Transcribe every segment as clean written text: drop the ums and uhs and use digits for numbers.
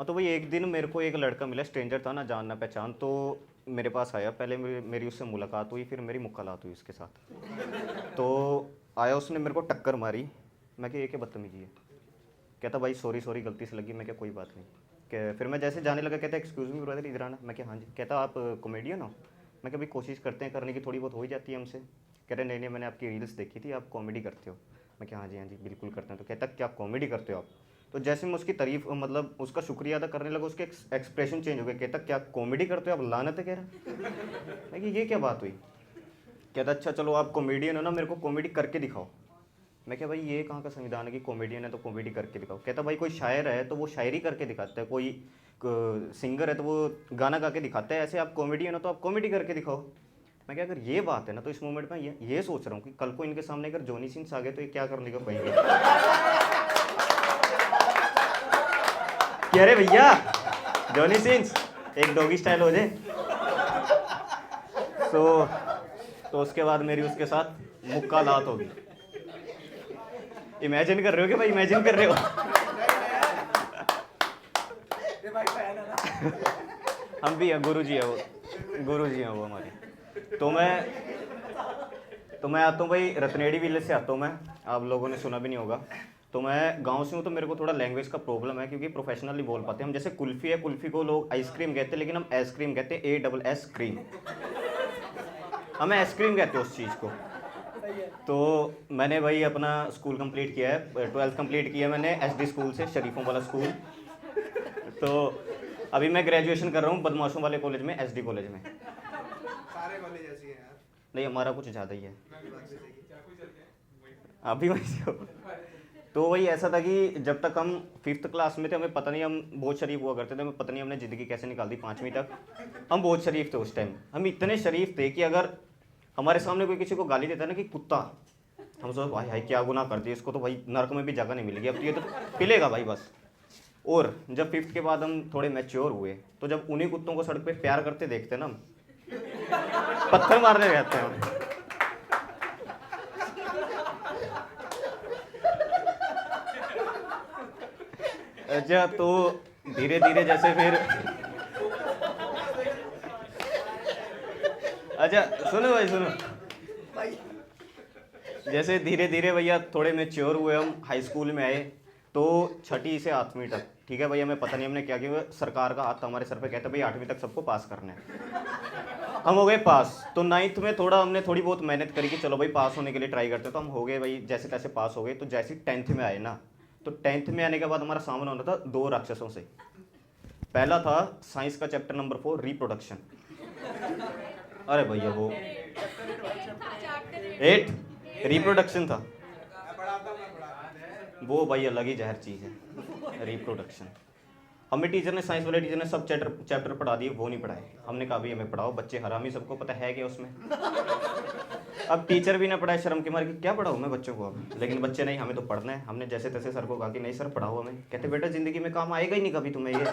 हाँ, तो वही एक दिन मेरे को एक लड़का मिला, स्ट्रेंजर था ना, जान ना पहचान, तो मेरे पास आया। पहले मेरी उससे मुलाकात हुई, फिर मेरी मुलाकात हुई उसके साथ। तो आया, उसने मेरे को टक्कर मारी। मैं क्या, ये क्या बदतमीजी है। कहता भाई सॉरी सॉरी, गलती से लगी। मैं क्या कोई बात नहीं। फिर मैं जैसे जाने लगा, कहता एक्सक्यूज़ मी ब्रदर, इधर आना। मैं क्या हाँ जी। कहता आप कॉमेडियन हो। मैं क्या भाई कोशिश करते हैं करने की, थोड़ी बहुत हो ही जाती है हमसे। कह रहे नहीं नहीं, मैंने आपकी रील्स देखी थी, आप कॉमेडी करते हो। मैं क्या हाँ जी बिल्कुल करते हैं। तो कहता क्या कॉमेडी करते हो आप। तो जैसे मैं उसकी तारीफ, मतलब उसका शुक्रिया अदा करने लगा, उसके एक्सप्रेशन चेंज हो गए। कहता क्या कॉमेडी करते हो आप, लानत है। कह रहा मैं कि ये क्या बात हुई। कहता अच्छा चलो आप कॉमेडियन हो ना, मेरे को कॉमेडी करके दिखाओ। मैं क्या भाई ये कहाँ का संविधान है कि कॉमेडियन है तो कॉमेडी करके दिखाओ। कहता भाई कोई शायर है तो वो शायरी करके दिखाता है, कोई सिंगर है तो वो गाना गा के दिखाता है, ऐसे आप कॉमेडियन हो तो आप कॉमेडी करके दिखाओ। मैं क्या, अगर ये बात है ना, तो इस मोमेंट में ये सोच रहा हूँ कि कल को इनके सामने अगर जॉनी सिंह आ गए तो ये क्या करने को कहेंगे। कि अरे भैया जॉनी सिंह एक डॉगी स्टाइल हो जाए। तो उसके बाद मेरी उसके साथ मुक्कालात होगी। इमेजिन कर रहे हो कि भाई, इमेजिन कर रहे हो। हम भी हैं, गुरु जी है वो, गुरु जी हैं वो हमारे। तो मैं आता हूँ भाई, रत्नेड़ी विलेज से आता हूँ मैं। आप लोगों ने सुना भी नहीं होगा। तो मैं गांव से हूँ, तो मेरे को थोड़ा लैंग्वेज का प्रॉब्लम है, क्योंकि प्रोफेशनली बोल पाते हैं हम। जैसे कुल्फ़ी है, कुल्फ़ी को लोग आइसक्रीम कहते हैं, लेकिन हम आइसक्रीम कहते हैं, ASS क्रीम। हमें आइसक्रीम कहते हैं उस चीज़ को। तो मैंने भाई अपना स्कूल कंप्लीट किया है, 12th कंप्लीट किया मैंने SD स्कूल से, शरीफों वाला स्कूल। तो अभी मैं ग्रेजुएशन कर रहा हूँ बदमाशों वाले कॉलेज में, SD कॉलेज में। सारे कॉलेज ऐसे हैं यार। नहीं, हमारा कुछ ज़्यादा ही है। अभी वहीं से हो। तो वही ऐसा था कि जब तक हम 5th क्लास में थे, हमें पता नहीं, हम बहुत शरीफ हुआ करते थे, हमें पता नहीं हमने ज़िंदगी कैसे निकाल दी 5वीं तक। हम बहुत शरीफ थे उस टाइम। हम इतने शरीफ थे कि अगर हमारे सामने कोई किसी को गाली देता ना कि कुत्ता, हम सोच भाई हाई क्या गुनाह कर दिया इसको, तो भाई नर्क में भी जगह नहीं मिलेगी, अब तो ये तो पिलेगा भाई बस। और जब 5th के बाद हम थोड़े मैच्योर हुए, तो जब उन्हीं कुत्तों को सड़क पे प्यार करते देखते ना, हम पत्थर मारने रहते हैं हम। अच्छा, तो धीरे धीरे जैसे फिर, अच्छा सुनो भाई सुनो, जैसे धीरे धीरे भैया थोड़े मैच्योर हुए, हम हाई स्कूल में आए। तो 6ठी से 8वीं तक, ठीक है भैया, हमें पता नहीं हमने क्या किया, सरकार का हाथ हमारे सर पे, कहता भाई 8वीं तक सबको पास करना है। हम हो गए पास। तो 9th में हमने थोड़ी बहुत मेहनत करी कि चलो भाई पास होने के लिए ट्राई करते, तो हम हो गए भाई जैसे तैसे पास हो गए। तो जैसे 10th में आए ना, तो 10th में आने के बाद हमारा सामना होना था 2 राक्षसों से। पहला था साइंस का चैप्टर नंबर 4 रिप्रोडक्शन। अरे भैया वो 8 रिप्रोडक्शन था वो भाई, अलग ही जहर चीज़ है रिप्रोडक्शन। हमें टीचर ने, साइंस वाले टीचर ने सब चैप्टर पढ़ा दिए, वो नहीं पढ़ाए। हमने कहा भी हमें पढ़ाओ, बच्चे हरामी, सबको पता है क्या उसमें। अब टीचर भी ना पढ़ाए, शर्म के मारे कि क्या पढ़ाऊँ मैं बच्चों को अब। लेकिन बच्चे नहीं, हमें तो पढ़ना है। हमने जैसे तैसे सर को कहा कि नहीं सर पढ़ाओ हमें। कहते बेटा ज़िंदगी में काम आएगा ही नहीं कभी तुम्हें ये।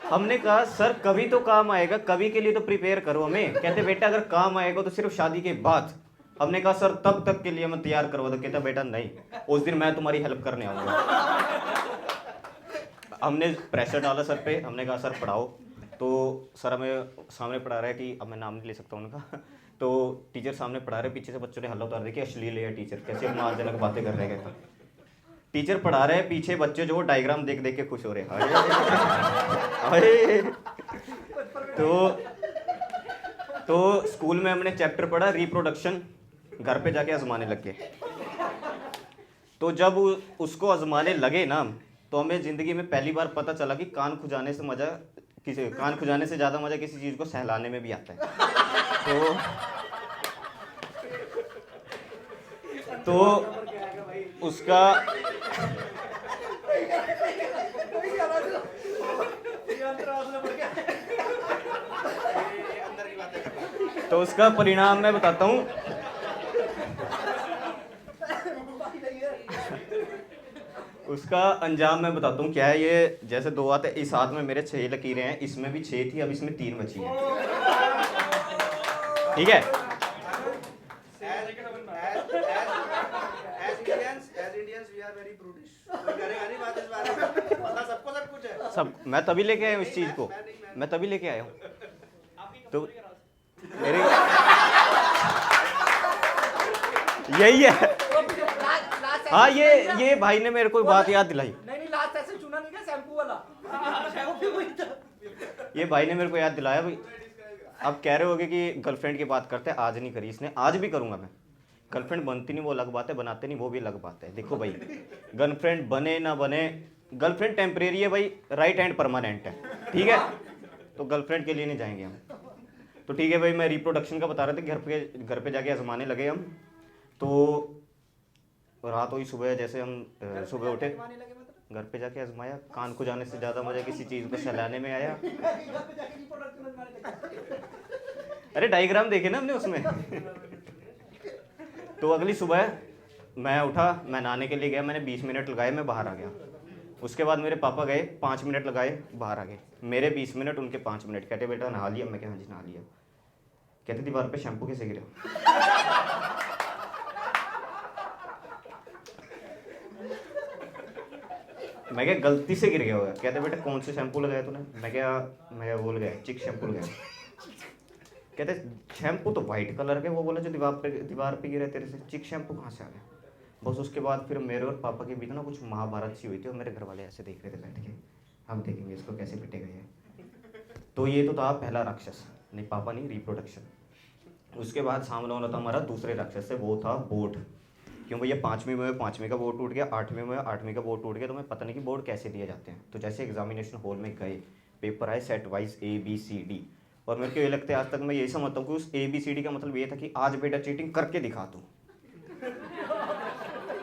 हमने कहा सर कभी तो काम आएगा, कभी के लिए तो प्रिपेयर करो हमें। कहते बेटा अगर काम आएगा तो सिर्फ शादी के बाद। हमने कहा सर तब तक के लिए मैं तैयार करवा दो। कहता बेटा नहीं, उस दिन मैं तुम्हारी हेल्प करने आऊँगा। हमने प्रेशर डाला सर पे, हमने कहा सर पढ़ाओ। तो सर हमें सामने पढ़ा रहा है कि, अब मैं नाम नहीं ले सकता उनका। तो टीचर सामने पढ़ा रहे, पीछे से बच्चों ने हल्ला उतार दिया कि अश्लील है टीचर, कैसे अपमानजनक बातें कर रहे हैं। टीचर पढ़ा रहे हैं, पीछे बच्चे जो डायग्राम देख देख के खुश हो रहे हैं। अरे तो स्कूल में हमने चैप्टर पढ़ा रिप्रोडक्शन, घर पे जाके आजमाने लग गए। तो जब उसको आजमाने लगे ना, तो हमें ज़िंदगी में पहली बार पता चला कि कान खुजाने से ज़्यादा मज़ा किसी चीज़ को सहलाने में भी आता है। तो उसका परिणाम मैं बताता हूँ। उसका अंजाम मैं बताता हूँ क्या है। ये जैसे 2 हाथ है, इस हाथ में मेरे 6 लकीरें हैं, इसमें भी 6 थी, अब इसमें 3 बची हैं। ठीक है। As Indians, we are very brutish, कोई करेगा नहीं बात इस बारे में, पता सबको सब कुछ है। सब मैं तभी लेके आया हूँ इस चीज़ को, मैं तभी लेके आया हूँ। तो मेरे यही है। हाँ, ये भाई ने मेरे को बात याद दिलाई। नहीं लास्ट ऐसे चुना नहीं क्या शैम्पू वाला। ये भाई ने मेरे को याद दिलाया भाई। अब कह रहे होगे कि गर्लफ्रेंड की बात करते हैं, आज नहीं करी इसने, आज भी करूंगा मैं। गर्लफ्रेंड बनती नहीं वो अलग बात है, बनाते नहीं वो भी अलग बात है। देखो भाई, गर्लफ्रेंड बने ना बने, गर्लफ्रेंड टेम्परेरी है भाई, राइट हैंड परमानेंट है, ठीक है। तो गर्लफ्रेंड के लिए नहीं जाएंगे हम। तो ठीक है भाई, मैं रिप्रोडक्शन का बता रहे थे, घर पे जाके आजमाने लगे हम। तो रात हुई, सुबह जैसे हम सुबह उठे, घर पे जाके आजमाया। कान को जाने से ज़्यादा मजा किसी चीज़ को सहलाने में आया। अरे डायग्राम देखे ना हमने उसमें। तो अगली सुबह मैं उठा, मैं नहाने के लिए गया, मैंने 20 मिनट लगाए, मैं बाहर आ गया। उसके बाद मेरे पापा गए, 5 मिनट लगाए, बाहर आ गए। मेरे 20 मिनट, उनके 5 मिनट। कहते बेटा नहा लिया? मैं क्या, हाँ जी नहा लिया। कहते दीवार पे शैम्पू कैसे गिरा? मैं क्या गलती से गिर गया होगा? कहते बेटा कौन से शैम्पू लगाया तूने? मैं भूल गया, चिक शैम्पू लगाया। कहते शैम्पू तो वाइट कलर के, वो बोला जो दीवार पे गिरा तेरे से, चिक शैम्पू कहाँ से आ गया? बस उसके बाद फिर मेरे और पापा के बीच ना कुछ महाभारत सी हुई थी, और मेरे घर वाले ऐसे देख रहे थे बैठ के, हम देखेंगे इसको कैसे पिटेगा ये। तो ये तो था पहला राक्षस, नहीं पापा नहीं, रिप्रोडक्शन। उसके बाद सामने वाला था हमारा दूसरे राक्षस से, वो था बोर्ड। क्यों भैया, 5वीं में 5वीं का बोर्ड टूट गया, 8वीं में 8वीं का बोर्ड टूट गया, तो मैं पता नहीं कि बोर्ड कैसे दिए जाते हैं। तो जैसे एग्जामिनेशन हॉल में गए, पेपर आए सेट वाइज ABCD, और मेरे को ये लगता है आज तक मैं यही समझता हूँ कि उस ABCD का मतलब ये था कि आज बेटा चीटिंग करके दिखा तू।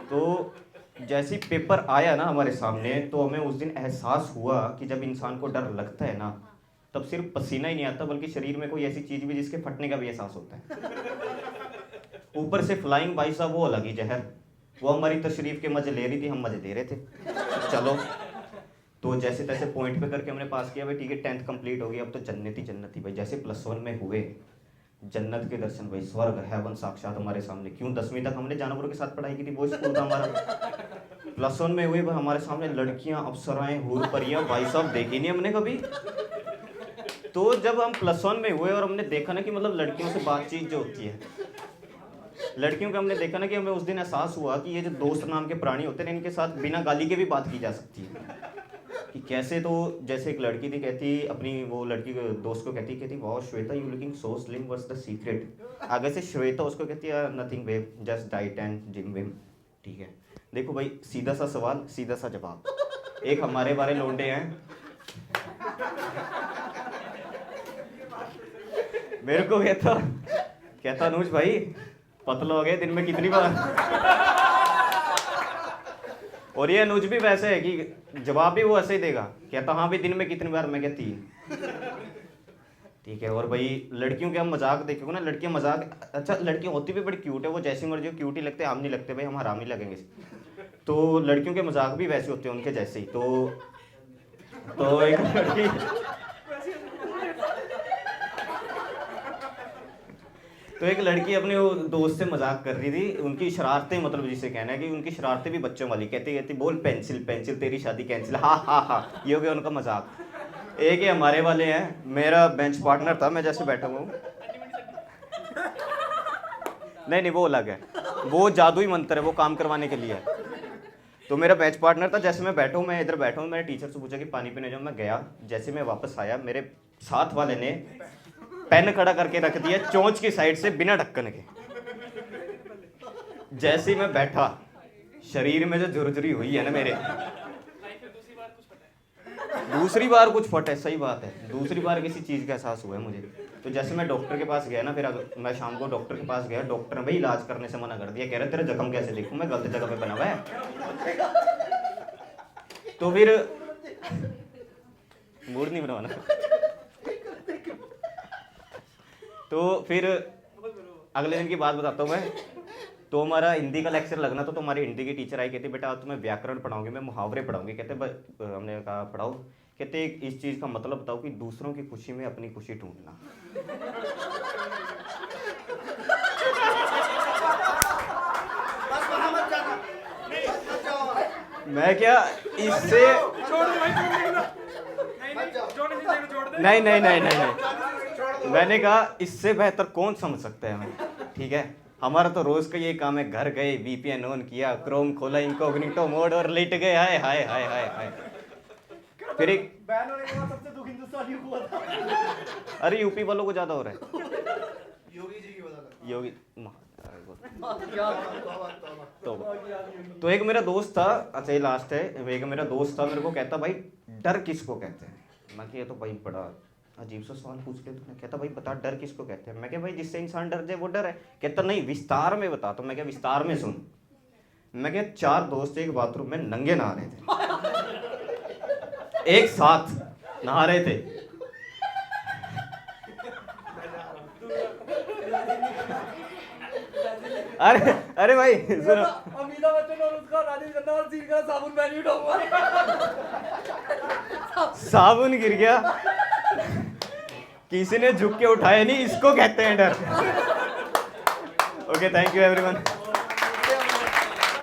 तो जैसे ही पेपर आया ना हमारे सामने, तो हमें उस दिन एहसास हुआ कि जब इंसान को डर लगता है ना, तब सिर्फ पसीना ही नहीं आता, बल्कि शरीर में कोई ऐसी चीज भी जिसके फटने का भी एहसास होता है। ऊपर से फ्लाइंग भाई साहब वो अलग ही जहर, वो हमारी तशरीफ के मजे ले रही थी, हम मजे दे रहे थे। चलो, तो जैसे तैसे पॉइंट पे करके हमने पास किया भाई, ठीक है 10th कंप्लीट हो गई, अब तो जन्नती भाई। जैसे +1 में हुए, जन्नत के दर्शन भाई, स्वर्ग हेवन साक्षात हमारे सामने। क्यों, 10वीं तक हमने जानवरों के साथ पढ़ाई की थी, वो स्कूल था हमारा। +1 में हुए भाई, हमारे सामने लड़कियां, अप्सराएं, हूर परियां भाई साहब देखी नहीं हमने कभी। तो जब हम +1 में हुए और हमने देखा ना कि मतलब लड़कियों से बातचीत जो होती है, लड़कियों का हमने देखा ना कि हमें उस दिन एहसास हुआ कि ये जो दोस्त नाम के प्राणी होते हैं, इनके साथ बिना गाली के भी बात की जा सकती है कि कैसे। तो जैसे एक लड़की थी, कहती अपनी वो लड़की दोस्त को कहती wow Shweta you looking so slim, what's the secret? आगे से श्वेता उसको कहती है nothing babe, just diet and gym विम। ठीक है, देखो भाई, सीधा सा सवाल सीधा सा जवाब। एक हमारे बारे लौंडे हैं, मेरे को कहता अनुज भाई पतला हो गए, दिन में कितनी बार? और ये अनुज भी वैसे है कि जवाब भी वो ऐसे ही देगा, कहता हाँ भाई दिन में कितनी बार? मैं कहती 3। ठीक है। और भाई लड़कियों के हम मजाक देखोगे ना, लड़कियां मजाक, अच्छा लड़कियां होती भी बड़ी क्यूट है, वो जैसी मर्जी हो क्यूट ही लगते हैं, हम नहीं लगते भाई, हम हराम ही लगेंगे। तो लड़कियों के मजाक भी वैसे होते हैं उनके जैसे ही। तो एक लड़की अपने वो दोस्त से मजाक कर रही थी, उनकी शरारतें, मतलब जिसे कहना है कि उनकी शरारतें भी बच्चों वाली, कहती बोल पेंसिल पेंसिल तेरी शादी कैंसिल, हाँ ये हो गया उनका मजाक। एक ही हमारे वाले हैं, मेरा बेंच पार्टनर था, मैं जैसे बैठा हुआ हूँ, नहीं वो अलग है, वो जादुई मंत्र है, वो काम करवाने के लिए है। तो मेरा बेंच पार्टनर था, जैसे मैं बैठा हूँ, मैं इधर बैठा हूँ, मैंने टीचर से पूछा कि पानी पीने जाऊँ, मैं गया। जैसे मैं वापस आया, मेरे साथ वाले ने पेन खड़ा करके रख दिया चोंच की साइड से बिना ढक्कन के। जैसे ही मैं बैठा, शरीर में जो झुरझुरी हुई है ना मेरे, दूसरी बार कुछ फटे, सही बात है, दूसरी बार किसी चीज़ का एहसास हुआ है मुझे। तो जैसे मैं डॉक्टर के पास गया ना, फिर मैं शाम को डॉक्टर के पास गया, डॉक्टर ने भाई इलाज करने से मना कर दिया, कह रहे तेरा जख्म कैसे देखूं मैं, गलत जगह पे बना हुआ है। तो फिर मूड नहीं बनवाना। तो फिर अगले दिन की बात बताता हूँ मैं। तो हमारा हिंदी का लेक्चर लगना था, तो हमारी हिंदी की टीचर आई, कहती बेटा आज तुम्हें व्याकरण पढ़ाऊंगी, मैं मुहावरे पढ़ाऊंगी। कहते हमने कहा पढ़ाओ। कहते इस चीज़ का मतलब बताओ कि दूसरों की खुशी में अपनी खुशी ढूंढना। बस वहां मत जाना, मत जाओ। मैं क्या इससे छोड़ दो भाई, छोड़ देना। नहीं जो नहीं चाहिए छोड़ दे। नहीं नहीं नहीं नहीं नहीं मैंने कहा इससे बेहतर कौन समझ सकता है हमें, ठीक है। हमारा तो रोज का ये काम है, घर गए वीपीएन ऑन किया, क्रोम खोला, इनकॉग्निटो मोड और लेट गए। हाय हाय हाय हाय हाय। फिर एक बैन होने के बाद सबसे दुख हिंदुस्तानियों को हुआ था। अरे यूपी वालों को ज्यादा हो रहा है। योगी जी की बता योगी क्या तो एक मेरा दोस्त था, अच्छा ये लास्ट है, एक मेरा दोस्त था, मेरे को कहता भाई डर किसको कहते हैं। मैं कि ये तो भाई बड़ा अजीब सा सवाल पूछ ले तूने। कहता भाई बता डर किसको कहते हैं। मैं क्या भाई जिससे इंसान डर जाए वो डर है। कहता नहीं विस्तार में बता। तो मैं क्या विस्तार में सुन। मैं क्या 4 दोस्त एक बाथरूम में नंगे नहा रहे थे, एक साथ नहा रहे थे। अरे अरे भाई सुनो, अमिताभ बच्चन और उसका राजेश खन्ना और सीन का साबुन पहन उठा साबुन गिर गया, किसी ने झुक के उठाया नहीं, इसको कहते हैं डर। Okay thank you everyone.